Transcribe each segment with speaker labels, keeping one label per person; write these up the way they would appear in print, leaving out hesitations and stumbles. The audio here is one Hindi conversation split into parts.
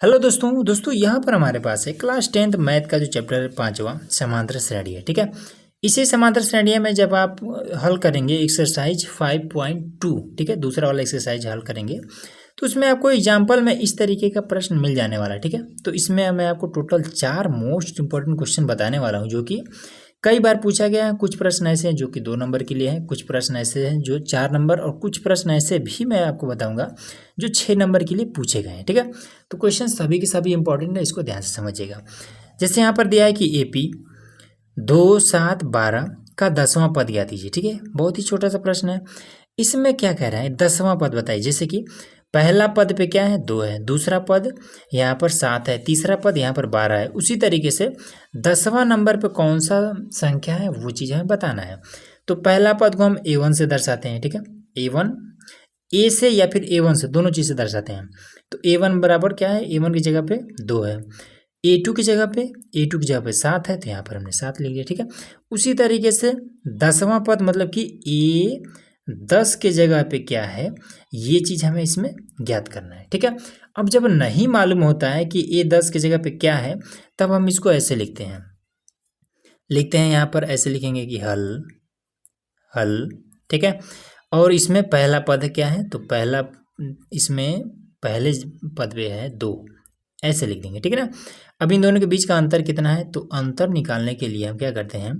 Speaker 1: हेलो दोस्तों यहाँ पर हमारे पास है क्लास 10th मैथ का जो चैप्टर है 5वां समांतर श्रेणी है। ठीक है, इसी समांतर श्रेणी में जब आप हल करेंगे एक्सरसाइज 5.2, ठीक है, दूसरा वाला एक्सरसाइज हल करेंगे तो उसमें आपको एग्जाम्पल में इस तरीके का प्रश्न मिल जाने वाला है। ठीक है, तो इसमें मैं आपको टोटल 4 मोस्ट इंपॉर्टेंट क्वेश्चन बताने वाला हूँ जो कि कई बार पूछा गया है। कुछ प्रश्न ऐसे हैं जो कि 2 नंबर के लिए हैं, कुछ प्रश्न ऐसे हैं जो 4 नंबर, और कुछ प्रश्न ऐसे भी मैं आपको बताऊंगा जो 6 नंबर के लिए पूछे गए हैं। ठीक है, तो क्वेश्चन सभी के सभी इंपॉर्टेंट है, इसको ध्यान से समझिएगा। जैसे यहाँ पर दिया है कि AP 2, 7, 12 का 10वां पद ज्ञात कीजिए। ठीक है, बहुत ही छोटा सा प्रश्न है। इसमें क्या कह रहा है, 10वां पद बताइए। जैसे कि पहला पद पे क्या है, 2 है, दूसरा पद यहाँ पर 7 है, तीसरा पद यहाँ पर 12 है। उसी तरीके से 10वां नंबर पे कौन सा संख्या है वो चीज़ हमें बताना है। तो पहला पद को हम A1 से दर्शाते हैं। ठीक है, A1 A से या फिर A1 से, दोनों चीज़ से दर्शाते हैं। तो A1 बराबर क्या है, A1 की जगह पे 2 है, A2 की जगह पे, A2 की जगह पे 7 है, तो यहाँ पर हमने 7 लिख लिया। ठीक है, उसी तरीके से 10वां पद मतलब कि A10 के जगह पे क्या है, ये चीज़ हमें इसमें ज्ञात करना है। ठीक है, अब जब नहीं मालूम होता है कि A10 की जगह पे क्या है, तब हम इसको ऐसे लिखते हैं यहाँ पर ऐसे लिखेंगे कि हल हल। ठीक है, और इसमें पहला पद क्या है, तो पहला इसमें पहले पद पे है 2, ऐसे लिख देंगे। ठीक है ना, अब इन दोनों के बीच का अंतर कितना है, तो अंतर निकालने के लिए हम क्या करते हैं,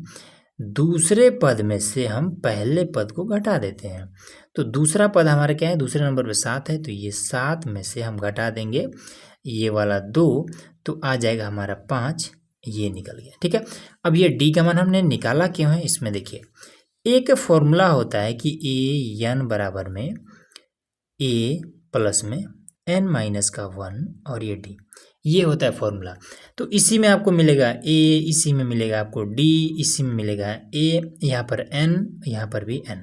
Speaker 1: दूसरे पद में से हम पहले पद को घटा देते हैं। तो दूसरा पद हमारा क्या है, दूसरे नंबर पे 7 है, तो ये 7 में से हम घटा देंगे ये वाला 2, तो आ जाएगा हमारा 5, ये निकल गया। ठीक है, अब ये डी का मान हमने निकाला क्यों है, इसमें देखिए एक फॉर्मूला होता है कि AN बराबर में A प्लस में N माइनस का 1 और ये D, ये होता है फॉर्मूला। तो इसी में आपको मिलेगा A, इसी में मिलेगा आपको D, इसी में मिलेगा A, यहाँ पर N, यहाँ पर भी N।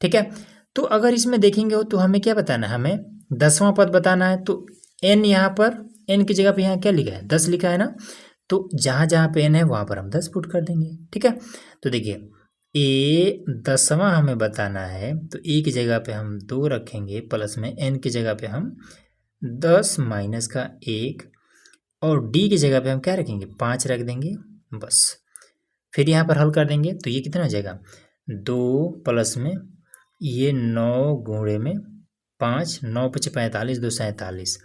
Speaker 1: ठीक है, तो अगर इसमें देखेंगे तो हमें क्या बताना है, हमें 10वां पद बताना है। तो N यहाँ पर, N की जगह पे यहाँ क्या लिखा है, 10 लिखा है ना, तो जहाँ जहाँ पे N है वहाँ पर हम 10 पुट कर देंगे। ठीक है, तो देखिए A10वां हमें बताना है, तो A की जगह पे हम 2 रखेंगे, प्लस में N की जगह पे हम 10 माइनस का 1, और D की जगह पे हम क्या रखेंगे, 5 रख देंगे बस। फिर यहाँ पर हल कर देंगे तो ये कितना हो जाएगा, 2 प्लस में ये 9 गुणे में 5, 9 पचे 45, 2 47,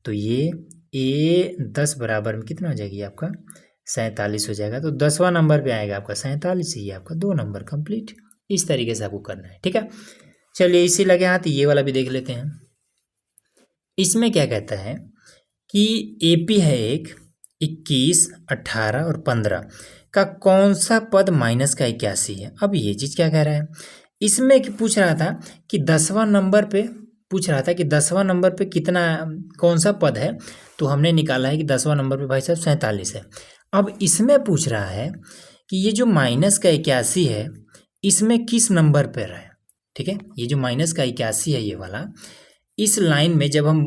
Speaker 1: तो ये A10 बराबर में कितना हो जाएगी आपका 47 हो जाएगा। तो 10वां नंबर पे आएगा आपका 47, ये आपका 2 नंबर कंप्लीट। इस तरीके से आपको करना है। ठीक है, चलिए इसी लगे हाथ ये वाला भी देख लेते हैं। इसमें क्या कहता है कि AP है एक 21, 18 और 15 का कौन सा पद माइनस का 81 है। अब ये चीज़ क्या कह रहा है, इसमें पूछ रहा था कि 10वां नंबर पे पूछ रहा था कि 10वां नंबर पे कितना, कौन सा पद है, तो हमने निकाला है कि 10वां नंबर पे भाई साहब 47 है। अब इसमें पूछ रहा है कि ये जो माइनस का 81 है इसमें किस नंबर पर है। ठीक है, ये जो माइनस का 81 है ये वाला, इस लाइन में जब हम,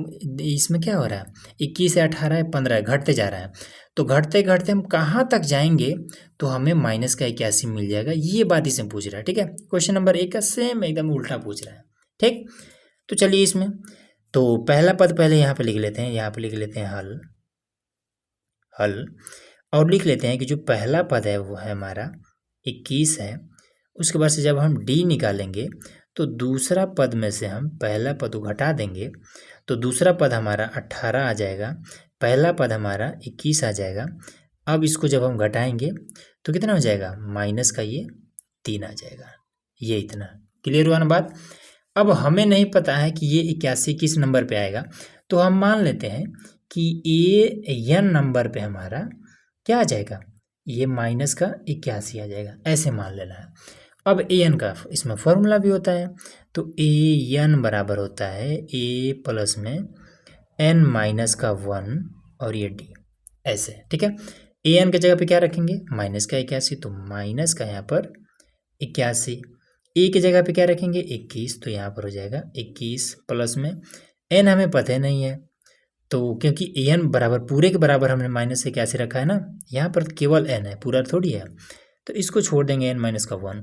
Speaker 1: इसमें क्या हो रहा है 21 है, 18 है, 15 है, घटते जा रहा है, तो घटते घटते हम कहाँ तक जाएंगे तो हमें माइनस का 81 मिल जाएगा। ये बात इसमें पूछ रहा है। ठीक है, क्वेश्चन नंबर 1 का सेम एकदम उल्टा पूछ रहा है। ठीक, तो चलिए इसमें तो पहला पद पहले यहाँ पे लिख लेते हैं, यहाँ पे लिख लेते हैं हल हल, और लिख लेते हैं कि जो पहला पद है वो है हमारा 21 है। उसके बाद से जब हम D निकालेंगे तो दूसरा पद में से हम पहला पद को घटा देंगे, तो दूसरा पद हमारा 18 आ जाएगा, पहला पद हमारा 21 आ जाएगा। अब इसको जब हम घटाएंगे तो कितना हो जाएगा, माइनस का ये 3 आ जाएगा। ये इतना क्लियर हुआ ना बात। अब हमें नहीं पता है कि ये 81 किस नंबर पे आएगा, तो हम मान लेते हैं कि AN नंबर पे हमारा क्या आ जाएगा, ये माइनस का 81 आ जाएगा, ऐसे मान लेना है। अब AN का इसमें फॉर्मूला भी होता है, तो AN बराबर होता है A प्लस में N माइनस का 1 और ये D, ऐसे। ठीक है, AN की जगह पे क्या रखेंगे, माइनस का 81, तो माइनस का यहाँ पर 81, A की जगह पे क्या रखेंगे 21, तो यहाँ पर हो जाएगा 21 प्लस में N हमें पता नहीं है, तो क्योंकि AN बराबर पूरे के बराबर हमने माइनस से कैसे रखा है ना, यहाँ पर केवल N है, पूरा थोड़ी है, तो इसको छोड़ देंगे N माइनस का 1,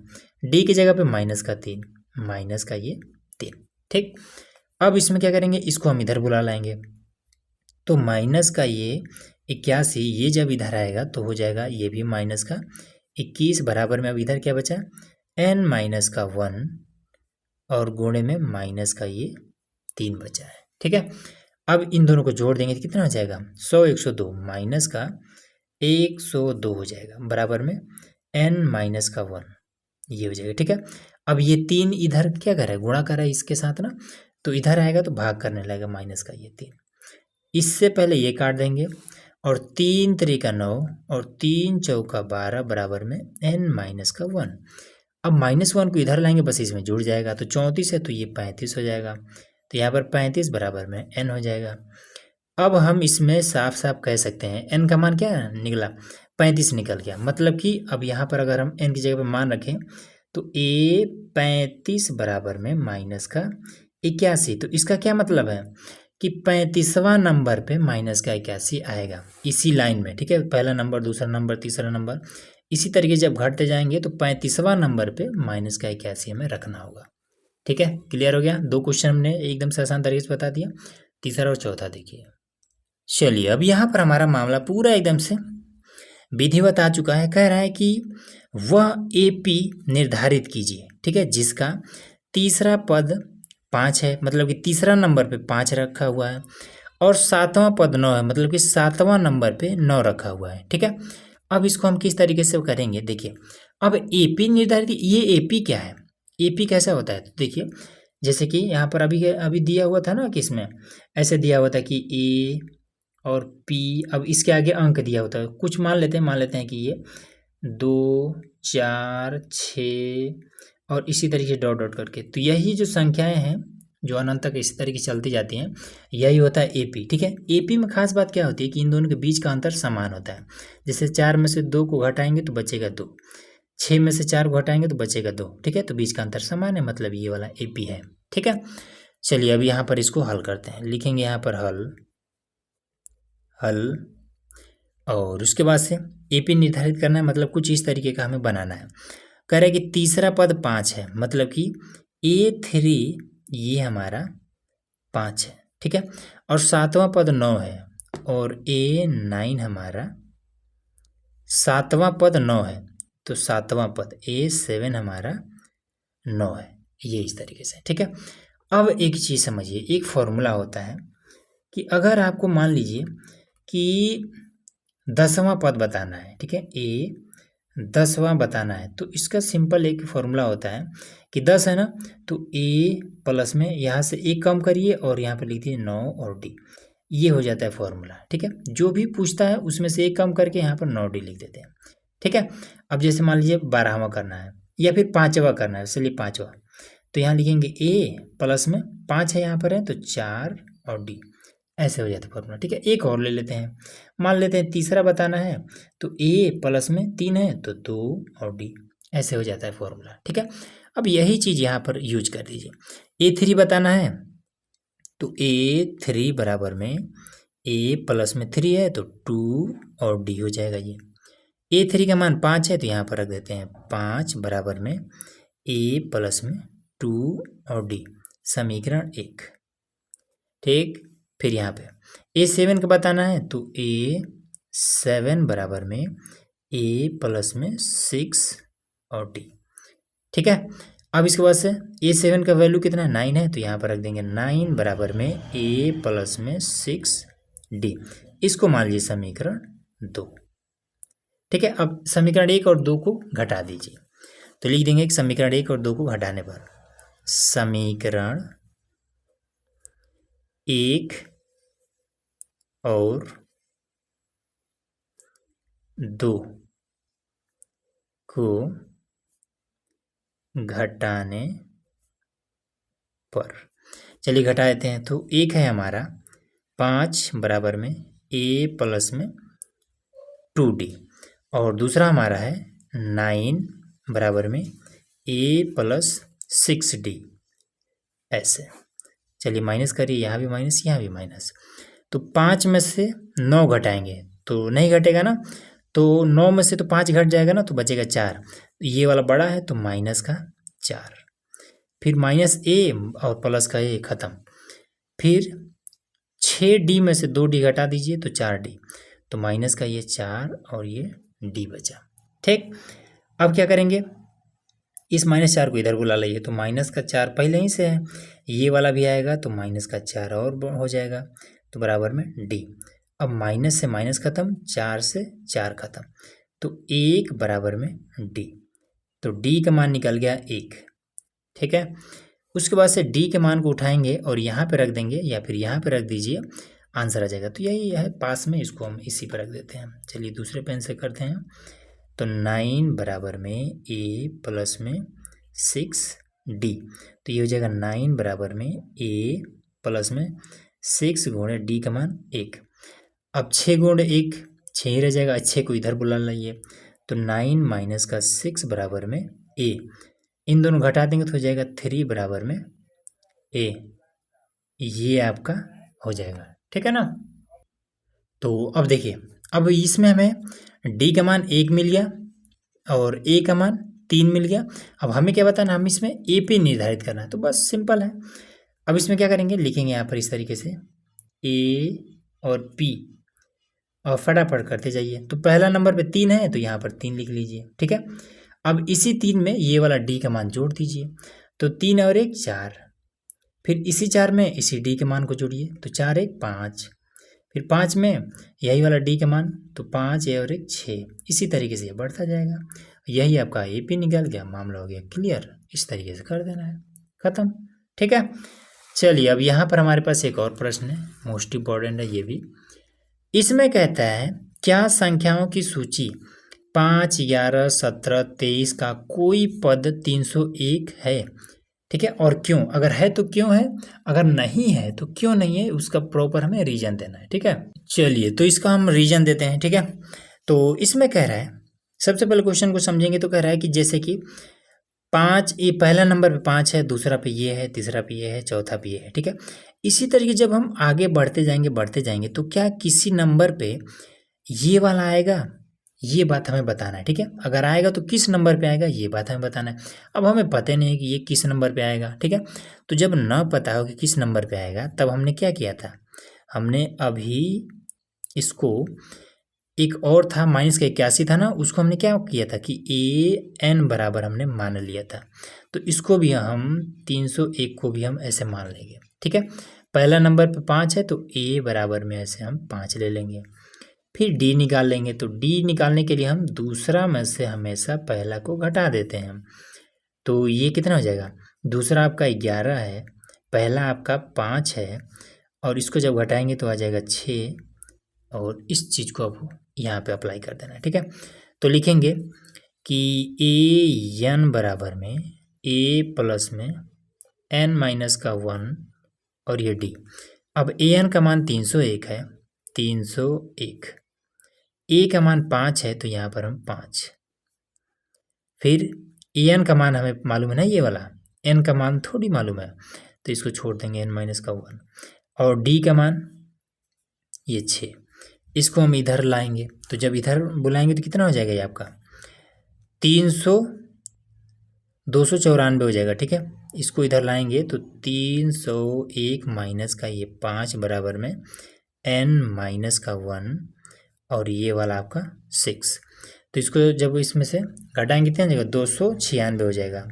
Speaker 1: D की जगह पे माइनस का 3, माइनस का ये 3। ठीक, अब इसमें क्या करेंगे, इसको हम इधर बुला लाएंगे, तो माइनस का ये 81 ये जब इधर आएगा तो हो जाएगा ये भी माइनस का 21 बराबर में अब इधर क्या बचा n माइनस का 1 और गुणे में माइनस का ये 3 बचा है। ठीक है, अब इन दोनों को जोड़ देंगे तो कितना हो जाएगा 100 102 माइनस का 102 हो जाएगा बराबर में n माइनस का 1 ये हो जाएगा। ठीक है, अब ये 3 इधर क्या कर रहा है गुणा कर रहा है इसके साथ ना, तो इधर आएगा तो भाग करने लगेगा माइनस का ये 3। इससे पहले ये काट देंगे और 3 3 9 और 3 चौका 12 बराबर में n माइनस का 1। अब -1 को इधर लाएंगे बस इसमें जुड़ जाएगा तो 34 है तो ये 35 हो जाएगा, तो यहाँ पर 35 बराबर में n हो जाएगा। अब हम इसमें साफ साफ कह सकते हैं n का मान क्या निकला 35 निकल गया, मतलब कि अब यहाँ पर अगर हम n की जगह पर मान रखें तो a 35 बराबर में माइनस का 81, तो इसका क्या मतलब है कि 35वां नंबर पे माइनस का 81 आएगा इसी लाइन में। ठीक है, पहला नंबर दूसरा नंबर तीसरा नंबर इसी तरीके जब घटते जाएंगे तो 35वां नंबर पे माइनस का 81 हमें रखना होगा। ठीक है, क्लियर हो गया। 2 क्वेश्चन हमने एकदम से आसान तरीके से बता दिया, तीसरा और चौथा देखिए। चलिए अब यहाँ पर हमारा मामला पूरा एकदम से विधिवत आ चुका है। कह रहा है कि वह AP निर्धारित कीजिए, ठीक है, जिसका तीसरा पद 5 है, मतलब कि तीसरा नंबर पे 5 रखा हुआ है और 7वां पद 9 है, मतलब कि 7वां नंबर पे 9 रखा हुआ है। ठीक है, अब इसको हम किस तरीके से करेंगे देखिए। अब AP निर्धारित, ये AP क्या है, AP कैसा होता है तो देखिए, जैसे कि यहाँ पर अभी दिया हुआ था ना कि इसमें ऐसे दिया हुआ था कि A और P, अब इसके आगे अंक दिया होता है कुछ, मान लेते हैं कि ये 2 4 6 और इसी तरीके से डॉट डॉट करके, तो यही जो संख्याएं हैं जो अनंत तक इसी तरीके चलती जाती हैं यही होता है AP। ठीक है, AP में खास बात क्या होती है कि इन दोनों के बीच का अंतर समान होता है। जैसे 4 में से 2 को घटाएंगे तो बचेगा 2, 6 में से 4 को घटाएंगे तो बचेगा 2। ठीक है, तो बीच का अंतर समान है, मतलब ये वाला AP है। ठीक है, चलिए अब यहाँ पर इसको हल करते हैं, लिखेंगे यहाँ पर हल और उसके बाद से AP निर्धारित करना है, मतलब कुछ इस तरीके का हमें बनाना है। कह रहे हैं कि तीसरा पद 5 है, मतलब कि A3 ये हमारा 5 है। ठीक है, और 7वां पद 9 है और A9 हमारा 7वां पद 9 है, तो 7वां पद A7 हमारा 9 है, ये इस तरीके से। ठीक है, अब एक चीज़ समझिए, एक फॉर्मूला होता है कि अगर आपको मान लीजिए कि 10वां पद बताना है, ठीक है, A 10वां बताना है, तो इसका सिंपल एक फॉर्मूला होता है कि 10 है ना, तो A प्लस में यहाँ से 1 कम करिए और यहाँ पर लिख दिए 9 और D, ये हो जाता है फॉर्मूला। ठीक है, जो भी पूछता है उसमें से 1 कम करके यहाँ पर 9D लिख देते हैं। ठीक है, अब जैसे मान लीजिए 12वां करना है या फिर 5वां करना है, चलिए 5वां, तो यहाँ लिखेंगे A प्लस में 5 है यहाँ पर है तो 4 और D, ऐसे हो जाता है फॉर्मूला। ठीक है, एक और ले लेते हैं, मान लेते हैं तीसरा बताना है तो A प्लस में 3 है तो 2 और D, ऐसे हो जाता है फॉर्मूला। ठीक है, अब यही चीज़ यहाँ पर यूज कर दीजिए। A3 बताना है तो A3 बराबर में A प्लस में 3 है तो 2 और D हो जाएगा। ये A3 का मान 5 है तो यहाँ पर रख देते हैं 5 बराबर में A प्लस में 2 और D, समीकरण 1। ठीक, फिर यहाँ पे A7 का बताना है तो A7 बराबर में A प्लस में 6 और D। ठीक है, अब इसके बाद से A7 का वैल्यू कितना है 9 है, तो यहाँ पर रख देंगे 9 बराबर में A प्लस में 6D, इसको मान लीजिए समीकरण 2। ठीक है, अब समीकरण 1 और 2 को घटा दीजिए, तो लिख देंगे कि समीकरण 1 और 2 को घटाने पर समीकरण 1 और 2 को घटाने पर, चलिए घटा देते हैं। तो 1 है हमारा 5 बराबर में A प्लस में 2D और दूसरा हमारा है 9 बराबर में A प्लस 6D, ऐसे। चलिए माइनस करिए, यहाँ भी माइनस यहाँ भी माइनस, तो 5 में से 9 घटाएंगे तो नहीं घटेगा ना, तो 9 में से तो 5 घट जाएगा ना, तो बचेगा 4, ये वाला बड़ा है तो माइनस का 4, फिर माइनस A और प्लस का A खत्म, फिर 6D में से 2D घटा दीजिए तो 4D, तो माइनस का ये 4 और ये D बचा। ठीक, अब क्या करेंगे, इस -4 को इधर बुला लाइए, तो -4 पहले ही से है, ये वाला भी आएगा तो -4 और हो जाएगा, तो बराबर में D। अब माइनस से माइनस खत्म, 4 से 4 खत्म, तो 1 बराबर में D, तो D का मान निकल गया 1। ठीक है, उसके बाद से D के मान को उठाएंगे और यहाँ पे रख देंगे या फिर यहाँ पे रख दीजिए, आंसर आ जाएगा। तो यही है पास में, इसको हम इसी पर रख देते हैं। चलिए दूसरे पेन से करते हैं, तो 9 बराबर में A प्लस में 6D, तो ये हो जाएगा 9 बराबर में A प्लस में 6 गुणे D का मान 1। अब 6 गुणे 1 6 ही रह जाएगा, 6 को इधर बुला लाइए, तो 9 माइनस का 6 बराबर में A, इन दोनों घटा देंगे तो हो जाएगा 3 बराबर में A, ये आपका हो जाएगा। ठीक है ना। तो अब देखिए, अब इसमें हमें D का मान 1 मिल गया और A का मान 3 मिल गया। अब हमें क्या बताना, हम इसमें A पे निर्धारित करना है, तो बस सिंपल है। अब इसमें क्या करेंगे, लिखेंगे यहाँ पर इस तरीके से A और P और फटाफट करते जाइए। तो पहला नंबर पे 3 है तो यहाँ पर 3 लिख लीजिए। ठीक है, अब इसी 3 में ये वाला D का मान जोड़ दीजिए, तो 3 और 1 4, फिर इसी 4 में इसी D के मान को जोड़िए, तो 4 1 5, फिर 5 में यही वाला D का मान, तो 5 और 1 6, इसी तरीके से ये बढ़ता जाएगा। यही आपका AP निकल गया, मामला हो गया क्लियर। इस तरीके से कर देना है, खत्म। ठीक है, चलिए अब यहाँ पर हमारे पास एक और प्रश्न है, मोस्ट इम्पॉर्टेंट है ये भी। इसमें कहता है क्या संख्याओं की सूची 5, 11, 17, 23 का कोई पद 301 है। ठीक है, और क्यों, अगर है तो क्यों है, अगर नहीं है तो क्यों नहीं है, उसका प्रॉपर हमें रीजन देना है। ठीक है, चलिए तो इसका हम रीजन देते हैं। ठीक है, तो इसमें कह रहा है, सबसे पहले क्वेश्चन को समझेंगे तो कह रहा है कि जैसे कि 5, ये पहला नंबर पे 5 है, दूसरा पे ये है, तीसरा पे ये है, चौथा पे ये है। ठीक है, इसी तरीके जब हम आगे बढ़ते जाएंगे तो क्या किसी नंबर पे ये वाला आएगा, ये बात हमें बताना है। ठीक है, अगर आएगा तो किस नंबर पे आएगा, ये बात हमें बताना है। अब हमें पता नहीं है कि ये किस नंबर पे आएगा। ठीक है, तो जब न पता हो कि किस नंबर पे आएगा, तब हमने क्या किया था, हमने अभी इसको एक और था -81 था ना, उसको हमने क्या किया था कि AN बराबर हमने मान लिया था, तो इसको भी हम 301 को भी हम ऐसे मान लेंगे। ठीक है, पहला नंबर पे 5 है तो A बराबर में ऐसे हम 5 ले लेंगे, फिर D निकाल लेंगे, तो D निकालने के लिए हम दूसरा में से हमेशा पहला को घटा देते हैं। तो ये कितना हो जाएगा, दूसरा आपका 11 है, पहला आपका 5 है, और इसको जब घटाएंगे तो आ जाएगा 6, और इस चीज़ को अब यहाँ पे अप्लाई कर देना है। ठीक है, तो लिखेंगे कि AN बराबर में A प्लस में N माइनस का 1 और ये D। अब AN का मान 301 है, 301, A का मान 5 है तो यहाँ पर हम 5, फिर AN का मान हमें मालूम है ना, ये वाला N का मान थोड़ी मालूम है, तो इसको छोड़ देंगे, N माइनस का 1, और D का मान ये 6, इसको हम इधर लाएंगे, तो जब इधर बुलाएंगे तो कितना हो जाएगा ये आपका 294 हो जाएगा। ठीक है, इसको इधर लाएंगे तो 301 माइनस का ये 5 बराबर में N माइनस का 1 और ये वाला आपका 6, तो इसको जब इसमें से घटाएंगे कितना हो जाएगा, 296 हो जाएगा,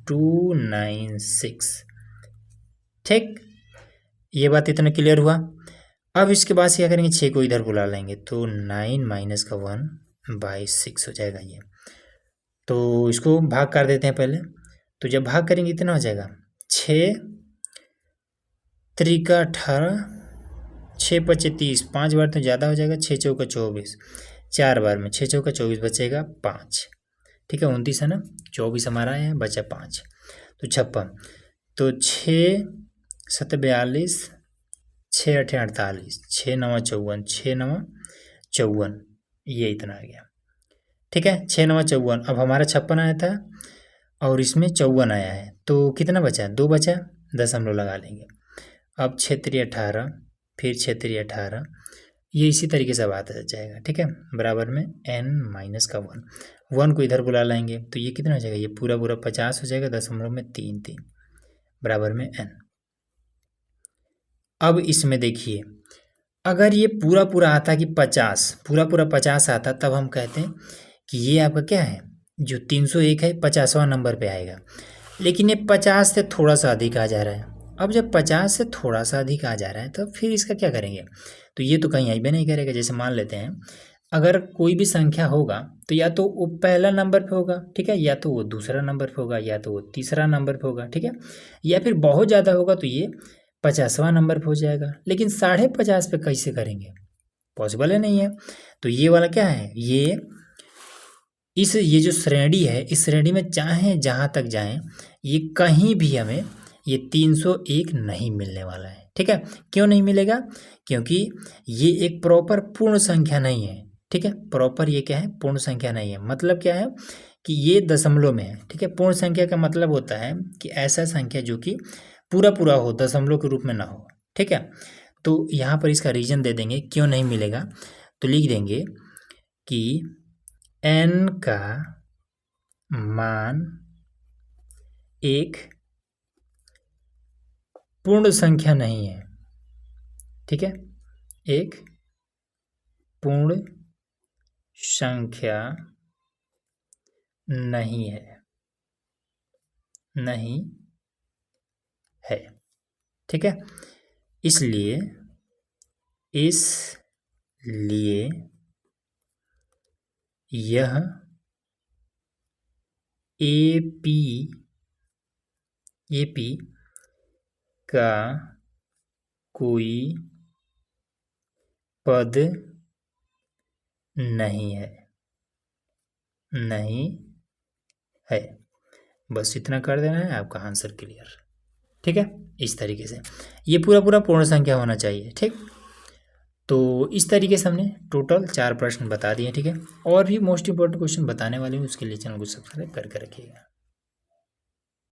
Speaker 1: 296। ठीक, ये बात इतना क्लियर हुआ। अब इसके बाद से क्या करेंगे, 6 को इधर बुला लेंगे, तो 9 माइनस का 1/6 हो जाएगा ये, तो इसको भाग कर देते हैं पहले, तो जब भाग करेंगे इतना हो जाएगा, 6 त्रिका 18, 6 पचे 30, 5 बार तो ज़्यादा हो जाएगा, 6 चौका 24, 4 बार में 6 चौका 24 बचेगा 5। ठीक है, 29 है ना, 24 हमारा है, बचा 5, तो 56, तो 6 7 42, 6 8 48, 6 9 54, 6 9 54, ये इतना आ गया। ठीक है, 6 9 54, अब हमारा 56 आया था और इसमें 54 आया है, तो कितना बचा, 2 बचा, 0 लगा लेंगे। अब 6 3 18, फिर 6 3 18, ये इसी तरीके से आता जाएगा। ठीक है, बराबर में N माइनस का 1 को इधर बुला लाएंगे, तो ये कितना हो जाएगा, ये पूरा 50 हो जाएगा, 0.33 बराबर में N। अब इसमें देखिए अगर ये पूरा पूरा आता कि 50 पूरा 50 आता तब हम कहते हैं कि ये आपका क्या है, जो 301 है 50वां नंबर पे आएगा। लेकिन ये 50 से थोड़ा सा अधिक आ जा रहा है। अब जब 50 से थोड़ा सा अधिक आ जा रहा है तो फिर इसका क्या करेंगे, तो ये तो कहीं आइबे नहीं करेगा। जैसे मान लेते हैं अगर कोई भी संख्या होगा तो या तो वो पहला नंबर पे होगा, ठीक है, या तो वो दूसरा नंबर पे होगा, या तो वो तीसरा नंबर पे होगा, ठीक है, या फिर बहुत ज़्यादा होगा तो ये 50वां नंबर पे हो जाएगा। लेकिन 50.5 पे कैसे करेंगे, पॉसिबल है नहीं है। तो ये वाला क्या है, ये जो श्रेणी है, इस श्रेणी में चाहे जहाँ तक जाएं ये कहीं भी हमें ये 301 नहीं मिलने वाला है, ठीक है। क्यों नहीं मिलेगा, क्योंकि ये एक प्रॉपर पूर्ण संख्या नहीं है, ठीक है। प्रॉपर ये क्या है, पूर्ण संख्या नहीं है। मतलब क्या है कि ये दशमलव में है, ठीक है। पूर्ण संख्या का मतलब होता है कि ऐसा संख्या जो कि पूरा पूरा हो, दशमलव के रूप में ना हो, ठीक है। तो यहाँ पर इसका रीजन दे देंगे क्यों नहीं मिलेगा। तो लिख देंगे कि n का मान एक पूर्ण संख्या नहीं है, ठीक है, एक पूर्ण संख्या नहीं है, नहीं है, ठीक है। इसलिए यह AP का कोई पद नहीं है, नहीं है। बस इतना कर देना है, आपका आंसर क्लियर, ठीक है। इस तरीके से ये पूरा पूर्ण संख्या होना चाहिए, ठीक। तो इस तरीके से हमने टोटल 4 प्रश्न बता दिए, ठीक है। और भी मोस्ट इंपॉर्टेंट क्वेश्चन बताने वाले हैं, उसके लिए चैनल को सब्सक्राइब करके रखिएगा।